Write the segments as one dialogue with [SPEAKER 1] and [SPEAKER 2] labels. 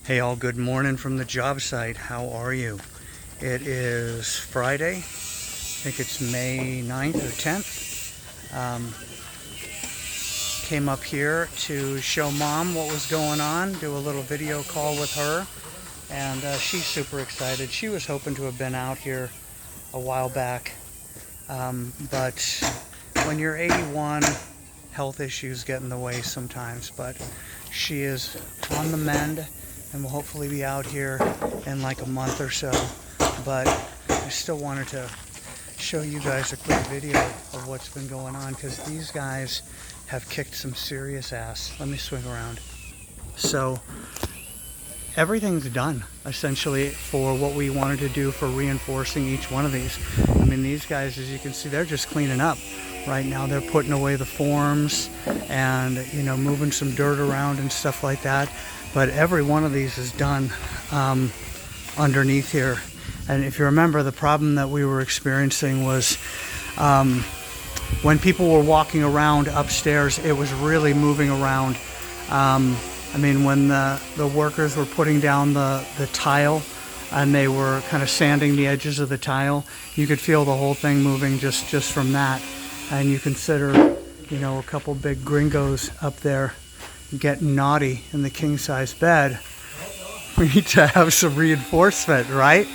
[SPEAKER 1] Hey all, good morning from the job site. How are you? It is Friday. I think it's May 9th or 10th. Came up here to show Mom what was going on, do a little video call with her, and she's super excited. She was hoping to have been out here a while back, but when you're 81, health issues get in the way sometimes, but she is on the mend and will hopefully be out here in like a month or so. But I still wanted to show you guys a quick video of what's been going on, because these guys have kicked some serious ass. Let me swing around. So everything's done essentially for what we wanted to do for reinforcing each one of these. I mean, these guys, as you can see, they're just cleaning up right now. They're putting away the forms and, you know, moving some dirt around and stuff like that. But every one of these is done underneath here. And if you remember, the problem that we were experiencing was when people were walking around upstairs, it was really moving around. I mean, when the workers were putting down the tile and they were kind of sanding the edges of the tile, you could feel the whole thing moving just from that. And you consider, you know, a couple big gringos up there getting naughty in the king-size bed, we need to have some reinforcement, right?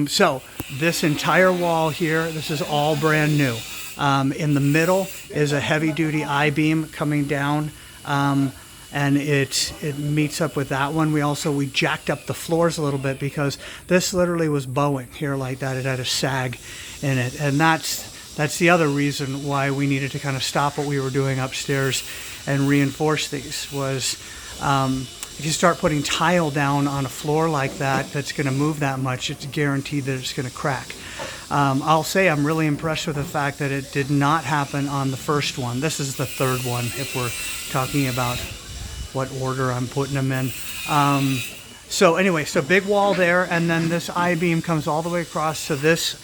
[SPEAKER 1] So this entire wall here, this is all brand new. In the middle is a heavy-duty I-beam coming down, and it meets up with that one. We jacked up the floors a little bit because this literally was bowing here like that. It had a sag in it, and that's the other reason why we needed to kind of stop what we were doing upstairs and reinforce these. Was if you start putting tile down on a floor like that that's going to move that much, it's guaranteed that it's going to crack. I'll say I'm really impressed with the fact that it did not happen on the first one. This is the third one, if we're talking about what order I'm putting them in. So anyway, so big wall there, and then this I-beam comes all the way across to this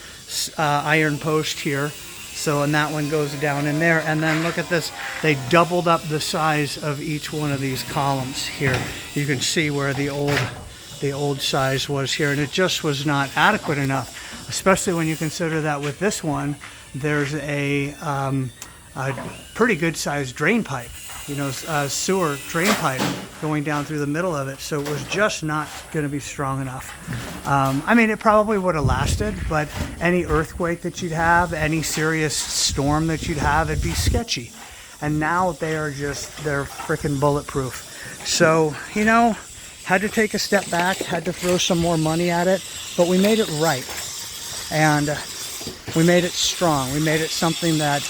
[SPEAKER 1] iron post here. So, and that one goes down in there, and then look at this. They doubled up the size of each one of these columns here. You can see where the old size was here, and it just was not adequate enough, especially when you consider that with this one, there's a pretty good sized drain pipe, you know, sewer drain pipe going down through the middle of it. So it was just not going to be strong enough. I mean, it probably would have lasted, but any earthquake that you'd have, any serious storm that you'd have, it'd be sketchy. And now they're freaking bulletproof. So, you know, had to take a step back, had to throw some more money at it, but we made it right. And we made it strong. We made it something that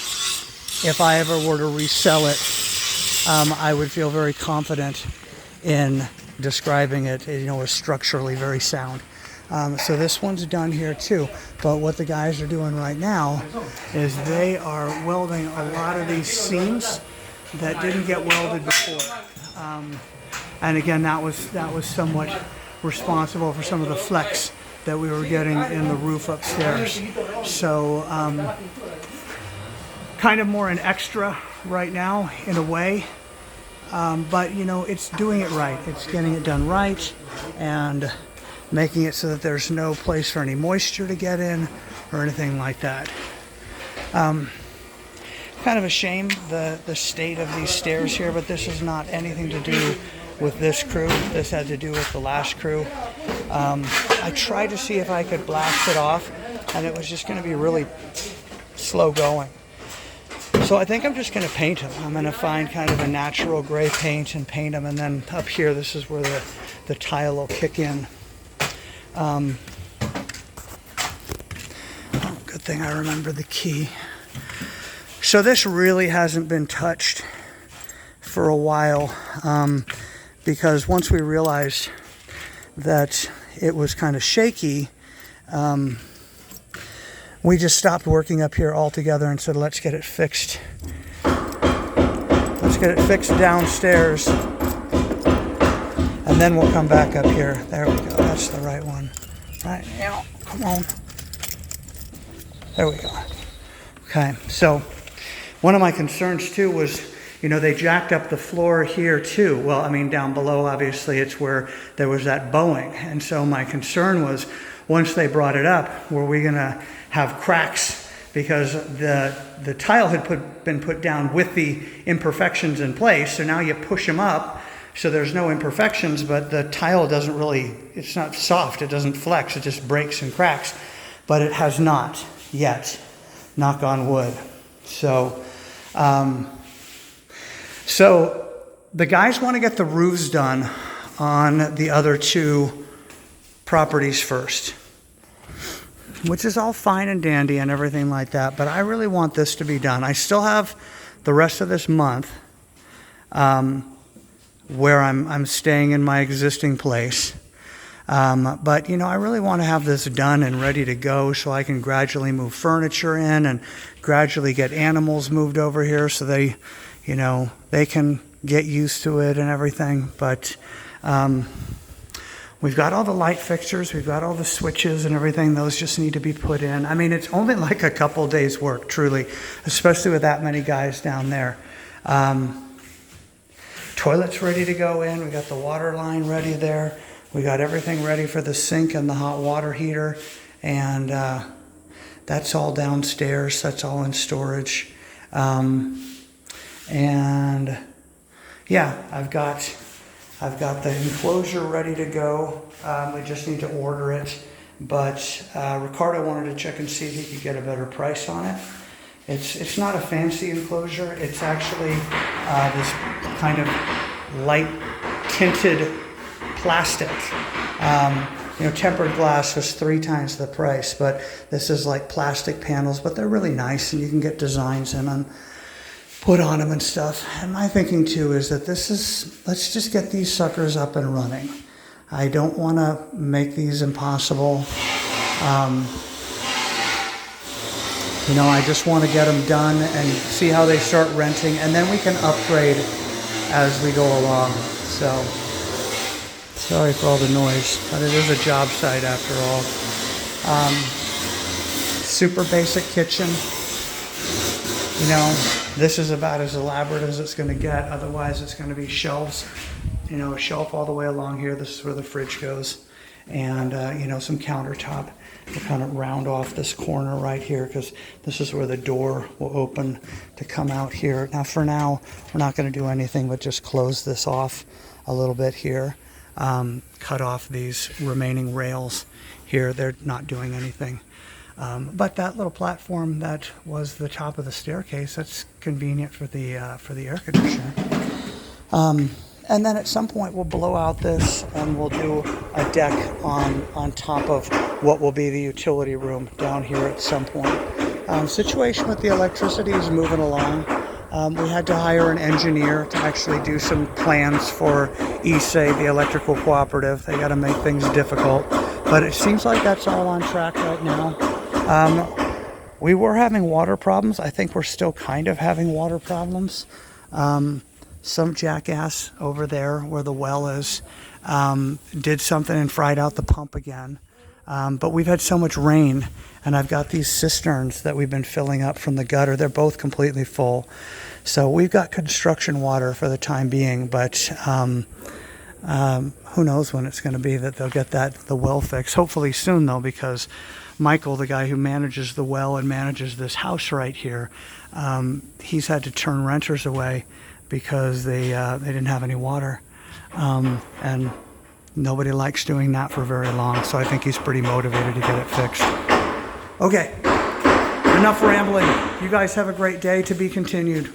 [SPEAKER 1] if I ever were to resell it, I would feel very confident in describing it, you know, as structurally very sound. So this one's done here too. But what the guys are doing right now is they are welding a lot of these seams that didn't get welded before. And again, that was somewhat responsible for some of the flex that we were getting in the roof upstairs. So kind of more an extra right now in a way. But you know, it's doing it right. It's getting it done right and making it so that there's no place for any moisture to get in or anything like that. Kind of a shame the state of these stairs here, but this is not anything to do with this crew. This had to do with the last crew. I tried to see if I could blast it off, and it was just going to be really slow going. So I think I'm just going to paint them. I'm going to find kind of a natural gray paint and paint them, and then up here, this is where the tile will kick in. Good thing I remember the key. So this really hasn't been touched for a while, because once we realized that it was kind of shaky, we just stopped working up here altogether and said, let's get it fixed. Let's get it fixed downstairs, and then we'll come back up here. There we go. That's the right one. Right now, come on. There we go. Okay, so one of my concerns too was you know, they jacked up the floor here too. Well, I mean, down below, obviously, it's where there was that bowing. And so my concern was, once they brought it up, were we going to have cracks? Because the tile had been put down with the imperfections in place. So now you push them up, so there's no imperfections, but the tile doesn't really, it's not soft, it doesn't flex, it just breaks and cracks. But it has not yet, knock on wood. So, so the guys want to get the roofs done on the other two properties first, which is all fine and dandy and everything like that, but I really want this to be done. I still have the rest of this month where I'm staying in my existing place. But, you know, I really want to have this done and ready to go so I can gradually move furniture in and gradually get animals moved over here so they, you know, they can get used to it and everything. But we've got all the light fixtures, we've got all the switches and everything. Those just need to be put in. I mean, it's only like a couple days work, truly, especially with that many guys down there. Toilet's ready to go in. We got the water line ready there. We got everything ready for the sink and the hot water heater. And that's all downstairs. That's all in storage. And yeah, I've got the enclosure ready to go. We just need to order it. But Ricardo wanted to check and see if he could get a better price on it. It's not a fancy enclosure. It's actually this kind of light tinted plastic. You know, tempered glass was 3 times the price, but this is like plastic panels, but they're really nice, and you can get designs in them, put on them and stuff. And my thinking too is that let's just get these suckers up and running. I don't want to make these impossible. You know, I just want to get them done and see how they start renting, and then we can upgrade as we go along. So, sorry for all the noise, but it is a job site after all. Super basic kitchen. You know, this is about as elaborate as it's going to get. Otherwise, it's going to be shelves. You know, a shelf all the way along here. This is where the fridge goes. And, you know, some countertop. We'll kind of round off this corner right here because this is where the door will open to come out here. Now, for now, we're not going to do anything but just close this off a little bit here. Cut off these remaining rails here. They're not doing anything. But that little platform that was the top of the staircase, that's convenient for the air conditioner. And then at some point we'll blow out this and we'll do a deck on top of what will be the utility room down here at some point. Situation with the electricity is moving along. We had to hire an engineer to actually do some plans for ESA, the electrical cooperative. They got to make things difficult, but it seems like that's all on track right now. We were having water problems. I think we're still kind of having water problems. Some jackass over there where the well is did something and fried out the pump again. But we've had so much rain, and I've got these cisterns that we've been filling up from the gutter. They're both completely full. So we've got construction water for the time being, but who knows when it's going to be that they'll get the well fixed. Hopefully soon, though, because Michael, the guy who manages the well and manages this house right here, he's had to turn renters away because they didn't have any water. And nobody likes doing that for very long, so I think he's pretty motivated to get it fixed. Okay, enough rambling. You guys have a great day. To be continued.